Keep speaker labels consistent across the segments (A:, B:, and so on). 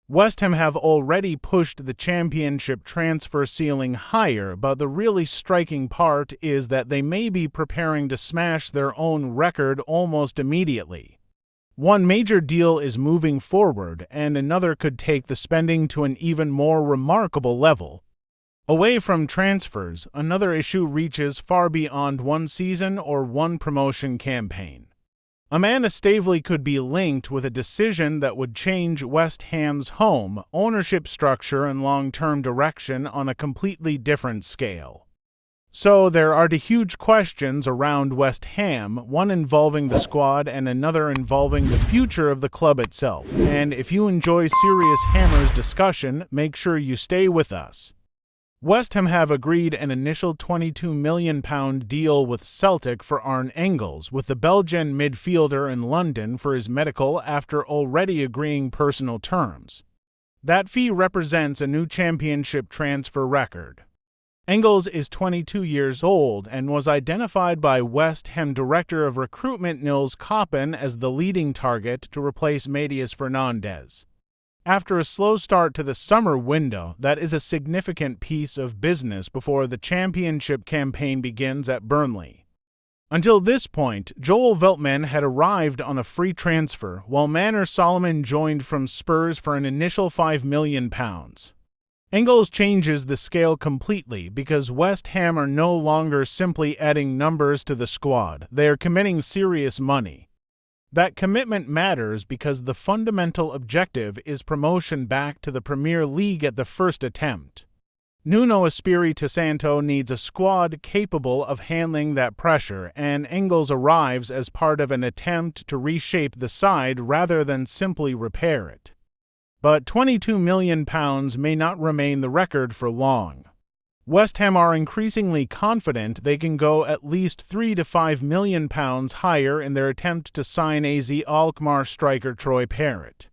A: West Ham have already pushed the championship transfer ceiling higher, but the really striking part is that they may be preparing to smash their own record almost immediately. One major deal is moving forward, and another could take the spending to an even more remarkable level. Away from transfers, another issue reaches far beyond one season or one promotion campaign. Amanda Staveley could be linked with a decision that would change West Ham's home, ownership structure, and long-term direction on a completely different scale. So there are the huge questions around West Ham, one involving the squad and another involving the future of the club itself. And if you enjoy Serious Hammers discussion, make sure you stay with us. West Ham have agreed an initial £22 million deal with Celtic for Arne Engels, with the Belgian midfielder in London for his medical after already agreeing personal terms. That fee represents a new championship transfer record. Engels is 22 years old and was identified by West Ham director of recruitment Nils Koppen as the leading target to replace Matheus Fernandes. After a slow start to the summer window, that is a significant piece of business before the championship campaign begins at Burnley. Until this point, Joel Veltman had arrived on a free transfer, while Manor Solomon joined from Spurs for an initial £5 million. Engels changes the scale completely because West Ham are no longer simply adding numbers to the squad, they are committing serious money. That commitment matters because the fundamental objective is promotion back to the Premier League at the first attempt. Nuno Espirito Santo needs a squad capable of handling that pressure, and Engels arrives as part of an attempt to reshape the side rather than simply repair it. But £22 million may not remain the record for long. West Ham are increasingly confident they can go at least £3 to £5 million higher in their attempt to sign AZ Alkmaar striker Troy Parrott.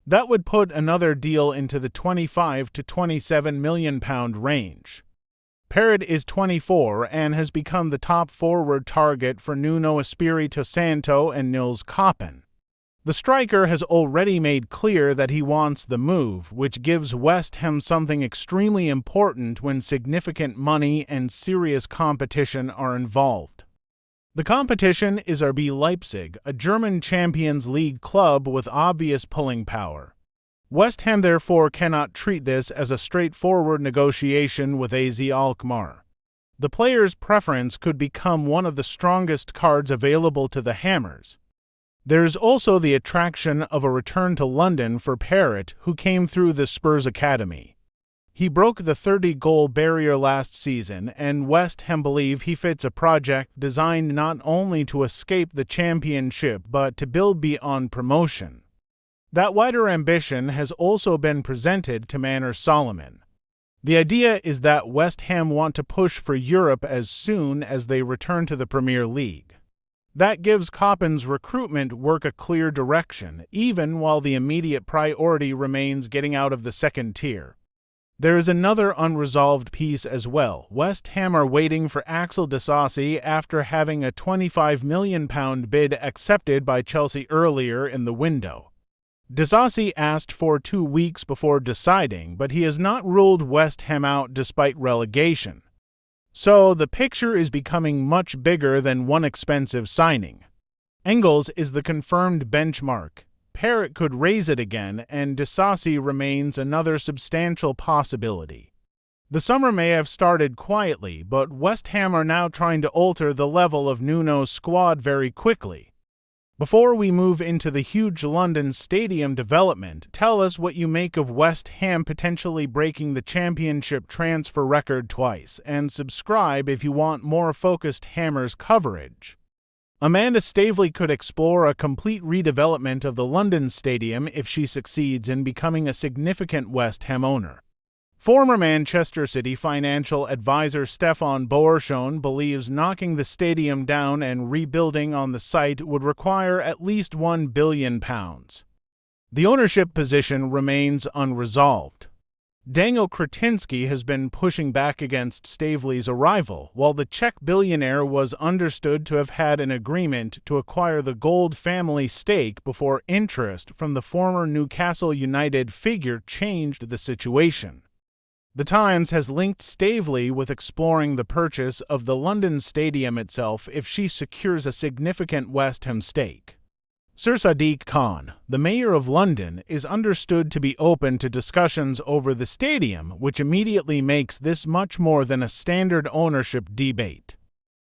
A: That would put another deal into the £25 to £27 million range. Parrott is 24 and has become the top forward target for Nuno Espirito Santo and Nils Koppen. The striker has already made clear that he wants the move, which gives West Ham something extremely important when significant money and serious competition are involved. The competition is RB Leipzig, a German Champions League club with obvious pulling power. West Ham therefore cannot treat this as a straightforward negotiation with AZ Alkmaar. The player's preference could become one of the strongest cards available to the Hammers. There is also the attraction of a return to London for Parrott, who came through the Spurs academy. He broke the 30-goal barrier last season, and West Ham believe he fits a project designed not only to escape the championship but to build beyond promotion. That wider ambition has also been presented to Manor Solomon. The idea is that West Ham want to push for Europe as soon as they return to the Premier League. That gives Koppen's recruitment work a clear direction, even while the immediate priority remains getting out of the second tier. There is another unresolved piece as well. West Ham are waiting for Axel Disasi after having a £25 million bid accepted by Chelsea earlier in the window. Disasi asked for 2 weeks before deciding, but he has not ruled West Ham out despite relegation. So the picture is becoming much bigger than one expensive signing. Engels is the confirmed benchmark. Parrott could raise it again, and Disasi remains another substantial possibility. The summer may have started quietly, but West Ham are now trying to alter the level of Nuno's squad very quickly. Before we move into the huge London Stadium development, tell us what you make of West Ham potentially breaking the championship transfer record twice, and subscribe if you want more focused Hammers coverage. Amanda Staveley could explore a complete redevelopment of the London Stadium if she succeeds in becoming a significant West Ham owner. Former Manchester City financial advisor Stefan Boerschon believes knocking the stadium down and rebuilding on the site would require at least £1 billion. The ownership position remains unresolved. Daniel Kretinsky has been pushing back against Staveley's arrival, while the Czech billionaire was understood to have had an agreement to acquire the Gold family stake before interest from the former Newcastle United figure changed the situation. The Times has linked Staveley with exploring the purchase of the London Stadium itself if she secures a significant West Ham stake. Sir Sadiq Khan, the Mayor of London, is understood to be open to discussions over the stadium, which immediately makes this much more than a standard ownership debate.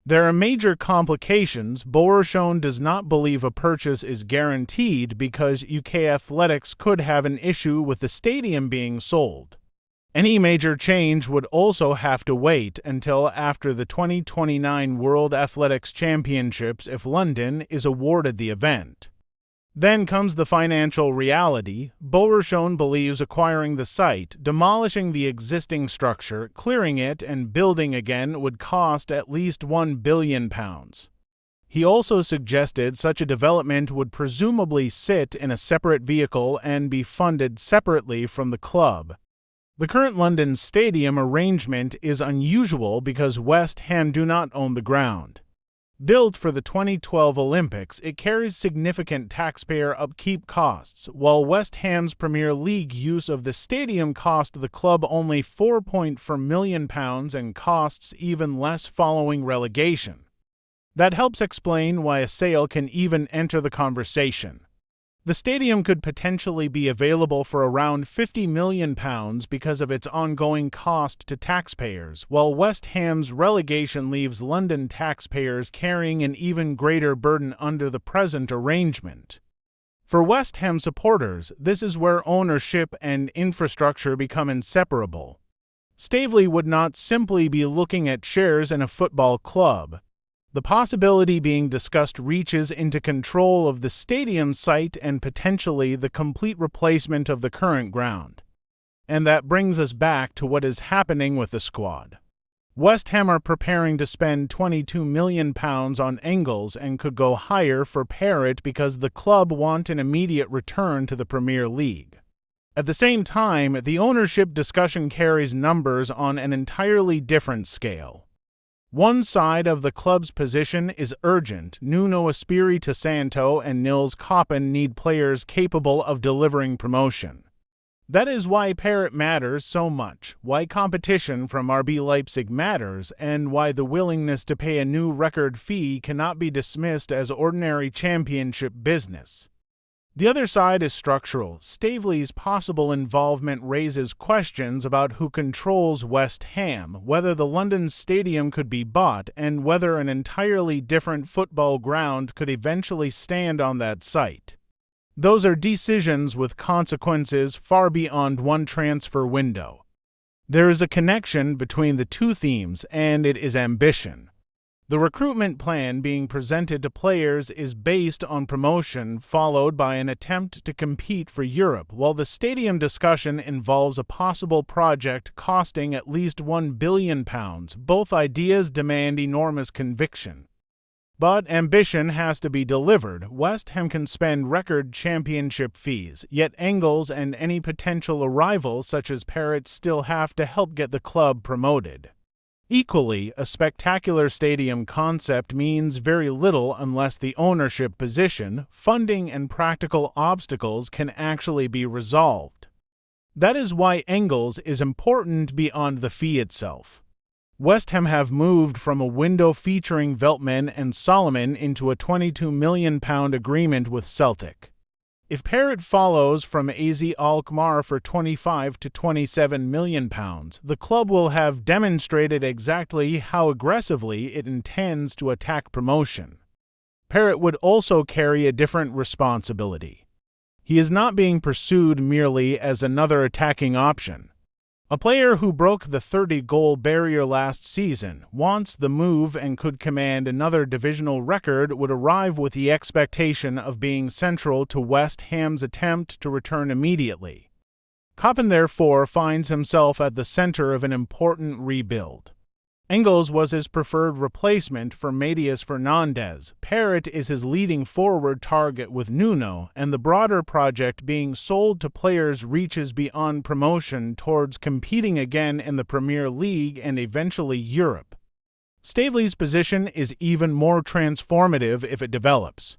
A: There are major complications. Bowershone does not believe a purchase is guaranteed because UK Athletics could have an issue with the stadium being sold. Any major change would also have to wait until after the 2029 World Athletics Championships if London is awarded the event. Then comes the financial reality. Bowershone believes acquiring the site, demolishing the existing structure, clearing it, and building again would cost at least £1 billion. He also suggested such a development would presumably sit in a separate vehicle and be funded separately from the club. The current London Stadium arrangement is unusual because West Ham do not own the ground. Built for the 2012 Olympics, it carries significant taxpayer upkeep costs, while West Ham's Premier League use of the stadium cost the club only £4.4 million and costs even less following relegation. That helps explain why a sale can even enter the conversation. The stadium could potentially be available for around £50 million because of its ongoing cost to taxpayers, while West Ham's relegation leaves London taxpayers carrying an even greater burden under the present arrangement. For West Ham supporters, this is where ownership and infrastructure become inseparable. Staveley would not simply be looking at shares in a football club. The possibility being discussed reaches into control of the stadium site and potentially the complete replacement of the current ground. And that brings us back to what is happening with the squad. West Ham are preparing to spend £22 million on Engels and could go higher for Parrott because the club want an immediate return to the Premier League. At the same time, the ownership discussion carries numbers on an entirely different scale. One side of the club's position is urgent. Nuno Espirito Santo and Nils Koppen need players capable of delivering promotion. That is why Parrott matters so much, why competition from RB Leipzig matters, and why the willingness to pay a new record fee cannot be dismissed as ordinary championship business. The other side is structural. Staveley's possible involvement raises questions about who controls West Ham, whether the London Stadium could be bought, and whether an entirely different football ground could eventually stand on that site. Those are decisions with consequences far beyond one transfer window. There is a connection between the two themes, and it is ambition. The recruitment plan being presented to players is based on promotion, followed by an attempt to compete for Europe, while the stadium discussion involves a possible project costing at least £1 billion. Both ideas demand enormous conviction. But ambition has to be delivered. West Ham can spend record championship fees, yet Engels and any potential arrivals such as Parrott still have to help get the club promoted. Equally, a spectacular stadium concept means very little unless the ownership position, funding, and practical obstacles can actually be resolved. That is why Engels is important beyond the fee itself. West Ham have moved from a window featuring Veltman and Solomon into a £22 million agreement with Celtic. If Parrott follows from AZ Alkmaar for £25 to £27 million, the club will have demonstrated exactly how aggressively it intends to attack promotion. Parrott would also carry a different responsibility. He is not being pursued merely as another attacking option. A player who broke the 30-goal barrier last season, wants the move and could command another divisional record, would arrive with the expectation of being central to West Ham's attempt to return immediately. Koppen therefore finds himself at the center of an important rebuild. Engels was his preferred replacement for Matías Fernandes. Parrott is his leading forward target with Nuno, and the broader project being sold to players reaches beyond promotion towards competing again in the Premier League and eventually Europe. Staveley's position is even more transformative if it develops.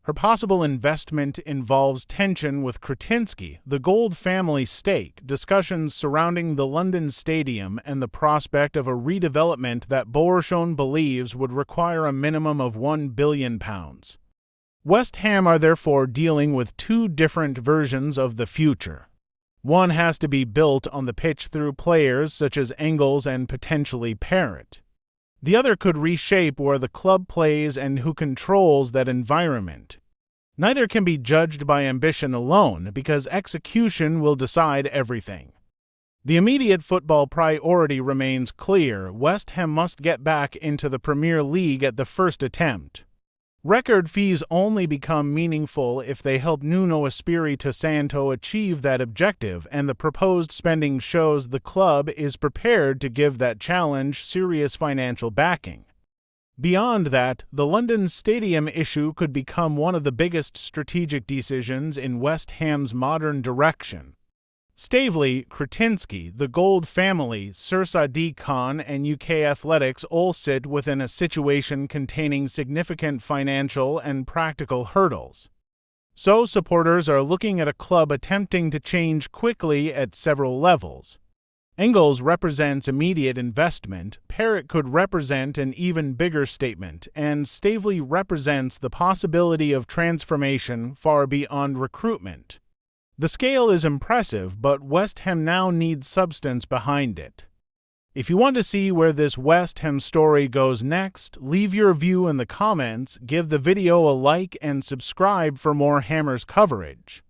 A: Her possible investment involves tension with Kretinsky, the Gold family stake, discussions surrounding the London Stadium, and the prospect of a redevelopment that Boerschon believes would require a minimum of £1 billion. West Ham are therefore dealing with two different versions of the future. One has to be built on the pitch through players such as Engels and potentially Parrott. The other could reshape where the club plays and who controls that environment. Neither can be judged by ambition alone, because execution will decide everything. The immediate football priority remains clear: West Ham must get back into the Premier League at the first attempt. Record fees only become meaningful if they help Nuno Espírito Santo achieve that objective, and the proposed spending shows the club is prepared to give that challenge serious financial backing. Beyond that, the London Stadium issue could become one of the biggest strategic decisions in West Ham's modern direction. Staveley, Kretinsky, the Gold family, Sir Sadiq Khan, and UK Athletics all sit within a situation containing significant financial and practical hurdles. So supporters are looking at a club attempting to change quickly at several levels. Engels represents immediate investment, Parrott could represent an even bigger statement, and Staveley represents the possibility of transformation far beyond recruitment. The scale is impressive, but West Ham now needs substance behind it. If you want to see where this West Ham story goes next, leave your view in the comments, give the video a like, and subscribe for more Hammers coverage.